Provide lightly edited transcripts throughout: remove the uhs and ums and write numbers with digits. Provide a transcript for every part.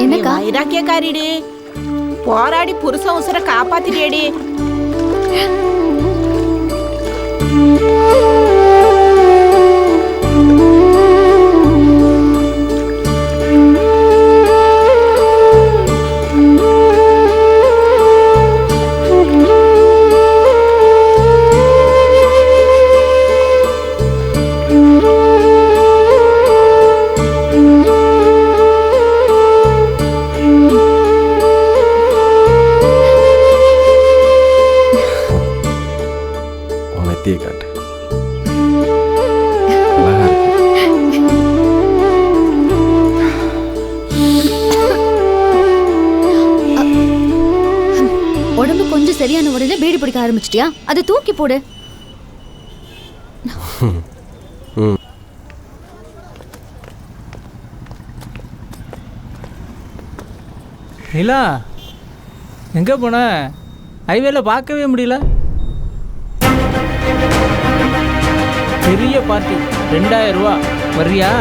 என்னக்கா? வைராக்கியக்காரிடி, போராடி புருஷன் உசுர காப்பாத்திடியடி. உடம்பு கொஞ்சம் சரியான உடனே பீடி பிடிக்க ஆரம்பிச்சிட்டியா? அதை தூக்கி போடு. நிலா எங்கே போன? ஹைவேல பார்க்கவே முடியல. பெரிய பார்ட்டி, 2000 ரூபா, வர்றியா?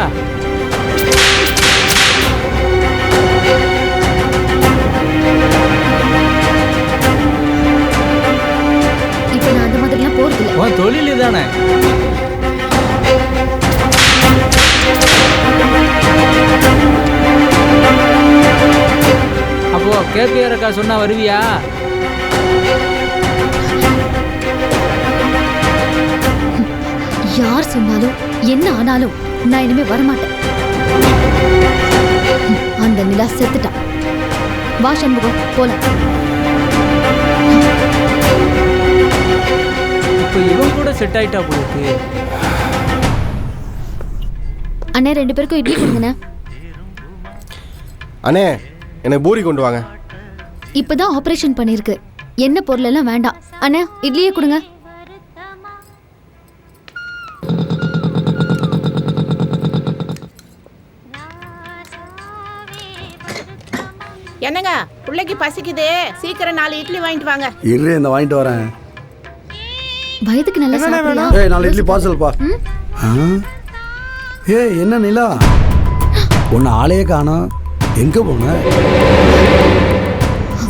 இப்போ நான் அந்த மாதிரிலாம் போறதில்லை. உன் தொழில் இதானே. அப்போ கேபிஆர் அக்கா சொன்னா வருவியா? யார் சொன்னாலும் என்ன ஆனாலும் நான் இனிமே வரமாட்டேன். அந்த நிலா செத்துட்டான். வா சண்முகம், போலாம். இப்போ இவன் கூட செட் ஆயிட்டா போயிருக்கு. அண்ணே 2 பேருக்கும் இட்லி கொடுங்கண்ணே. அண்ணே எனக்கு பூரி கொண்டு வாங்க. இப்பதான் ஆபரேஷன் பண்ணிருக்கு, என்ன பொருள் எல்லாம் வேண்டாம். அண்ணே இட்லியே கொடுங்க. என்னங்க, பிள்ளைக்கு பசிக்குது, சீக்கிரம் 4 இட்லி வாங்கிட்டு வாங்க. இரு, இந்த வாங்கிட்டு வரேன். வயதுக்கு நல்ல சாப்பிடா. ஏய் 4 இட்லி பார்சல் பா. ஏய் என்ன நிலா, உன்னை ஆளையே காணோம், எங்க போன?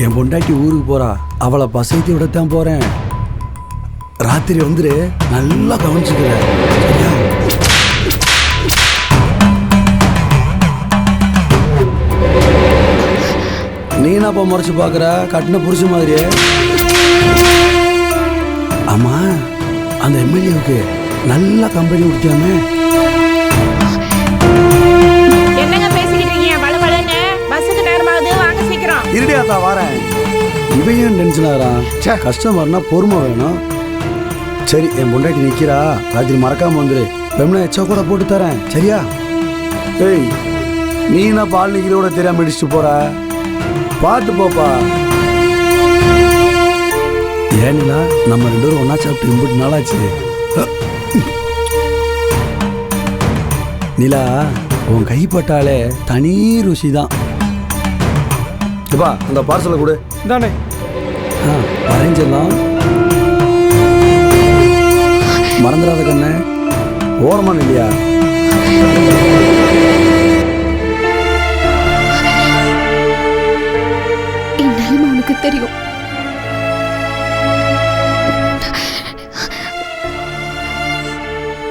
என் பொண்டாட்டி ஊருக்கு போறா, அவளை பசைத்தி விடத்தான் போறேன். ராத்திரி வந்துரு, நல்லா கவனிச்சுக்கிறேன். சரியா? நீ என்னப்பா முறைச்சு பாக்குற? கட்டின புருஷ மாதிரியே. ஆமா, அந்த எம்எல்ஏவுக்கு நல்லா கம்பெனி கொடுத்தியாமே. என்னங்க பேசிக்கிட்டு இருக்கீங்க? வளவளன்னு பஸ்ஸுக்கு நேரமாகுது, வாங்க சீக்கிரம். இருடியாத்தா வரேன். இவன் ஏன் டென்ஷன் ஆகிறான்? கஸ்டமர்னா பொறுமை வேணும். சரி, என் பொண்டாட்டி நிற்கிறா, ராத்திரி மறக்காம வந்துரு. வெம்னா எச்சா கூட போட்டு தரேன், சரியா? ஏய், நீ என்ன பால் நிற்கிறோட தெரியாம இடிச்சுட்டு போற? பார்த்து போப்பா. ஏன்னா நம்ம 2 பேரும் ஒன்னா சாப்பிட்டு இம்புட்டு நாளாச்சு. நிலா, உன் கைப்பட்டாலே தனி ருசி தான். இப்பா அந்த பார்சலை கொடு. தானே வரைஞ்சிடலாம். மறந்துடாத கண்ணு, ஓரமா இல்லையா? என் நிலைமை உனக்கு தெரியும்.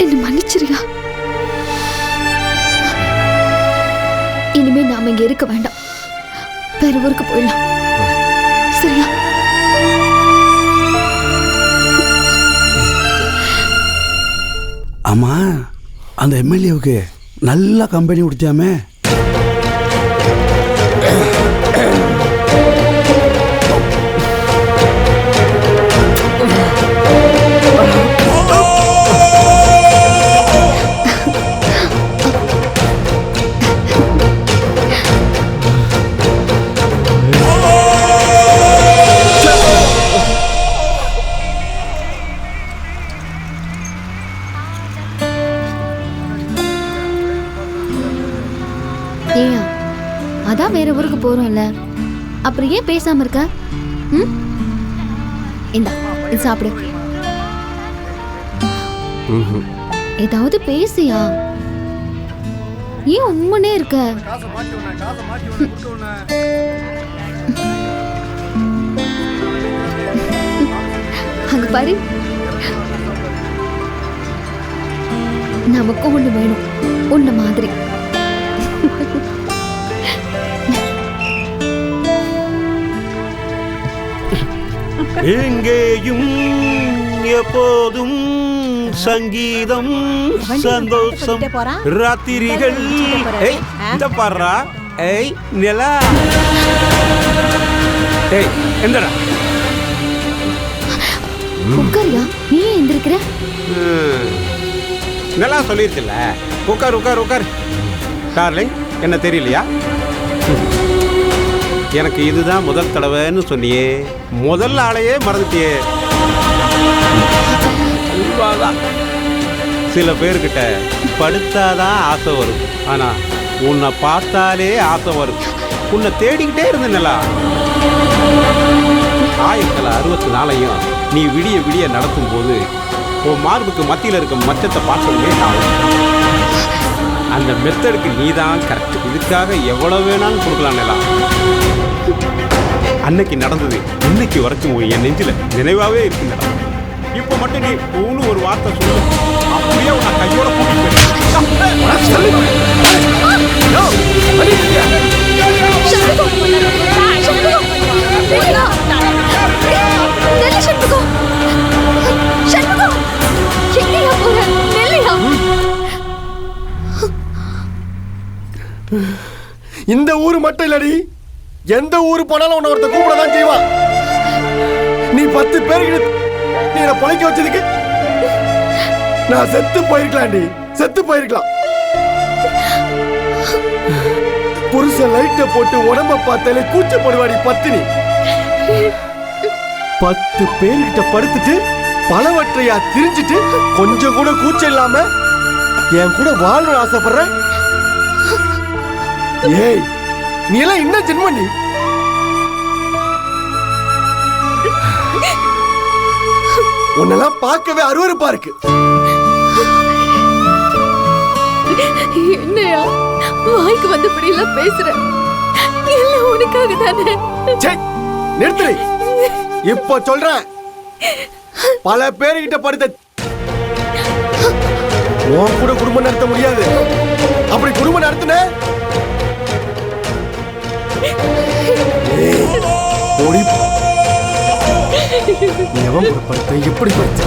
என்ன மன்னிச்சிரியா? இனிமே நாம இங்க இருக்க வேண்டாம், வேற ஊருக்கு போயிடலாம். சரியா? ஆமா, அந்த எம்எல்ஏவுக்கு நல்லா கம்பெனி கொடுத்தியாமே. ஏயா, அதான் வேற ஊருக்கு போறோம்ல, அப்புறம் ஏன் பேசாம இருக்க? இந்தா, இது சாப்பிடு. ஏதாவது பேசியா? ஏன் உண்மனே இருக்க? அங்க பாரு, நமக்கும் ஒண்ணு வேணும், உன்ன மாதிரி. எங்கேயும் எப்போதும் சங்கீதம் சந்தோஷம் ராத்திரிகள். ஏய் இந்த பாடுறா. ஏய் நிலா. ஏய் எந்தடா உட்காரியா? நீ ஏன் எந்திருக்கிற? நிலா சொல்லிருச்சுல்ல, உட்கார் உட்கார் உட்கார். டார்லிங் என்ன தெரியலையா? எனக்கு இதுதான் முதல் தடவைன்னு சொன்னியே, முதல் ஆளையே மறந்துட்டியே. சில பேர்கிட்ட படுத்தாதான் ஆசை வரும், ஆனா உன்னை பார்த்தாலே ஆசை வரும். உன்னை தேடிக்கிட்டே இருந்தேன்லா. 1964 நீ விடிய விடிய நடத்தும் போது உன் மார்புக்கு மத்தியில் இருக்க மச்சத்தை பார்த்ததுமே ஆகும். அந்த மெத்தடுக்கு நீ தான் கரெக்ட். இதுக்காக எவ்வளவு வேணாலும் கொடுக்கலாம்லாம். அன்னைக்கு நடந்தது இன்னைக்கு வரைக்கும் என் நெஞ்சில நினைவாவே இருக்குங்களா. இப்ப மட்டும் நீ ஒன்று ஒரு வார்த்தை சொல்லு, அப்படியே உன்னை கையோட கூட்டிட்டு இந்த ஊரு மட்டும் இல்லடி, எந்த ஊரு போனாலும் உன்னை ஒருத்த கூப்பிடதான் செய்வான். நீ 10 பேருக்கு நீ என்ன பழைக்க வச்சதுக்கு நான் செத்து போயிருக்கலாம்டி, செத்து போயிருக்கலாம். புருஷன் லைட்ட போட்டு உடம்ப பார்த்தாலே கூச்சப்படுவாடி பத்தினி. 10 பேர்கிட்ட படுத்துட்டு பலவற்றையா திரிஞ்சிட்டு கொஞ்சம் கூட கூச்சம் இல்லாம என் கூட வாழணும்னு ஆசைப்படுற. ஏய் நீ எல்லாம் என்ன ஜென்மம் நீ? உன்னெல்லாம் பார்க்கவே அருவருப்பா இருக்கு. என்னையா வாய்க்கு வந்தபடி எல்லாம் பேசுற? எல்லாம் உனக்காக தானே. நிறுத்து. இப்ப சொல்றேன், பல பேர்கிட்ட படுத்த உன் கூட குடும்பம் நடத்த முடியாது. அப்படி குடும்பம் நடத்தின எவன் படுத்த எப்படி படுத்த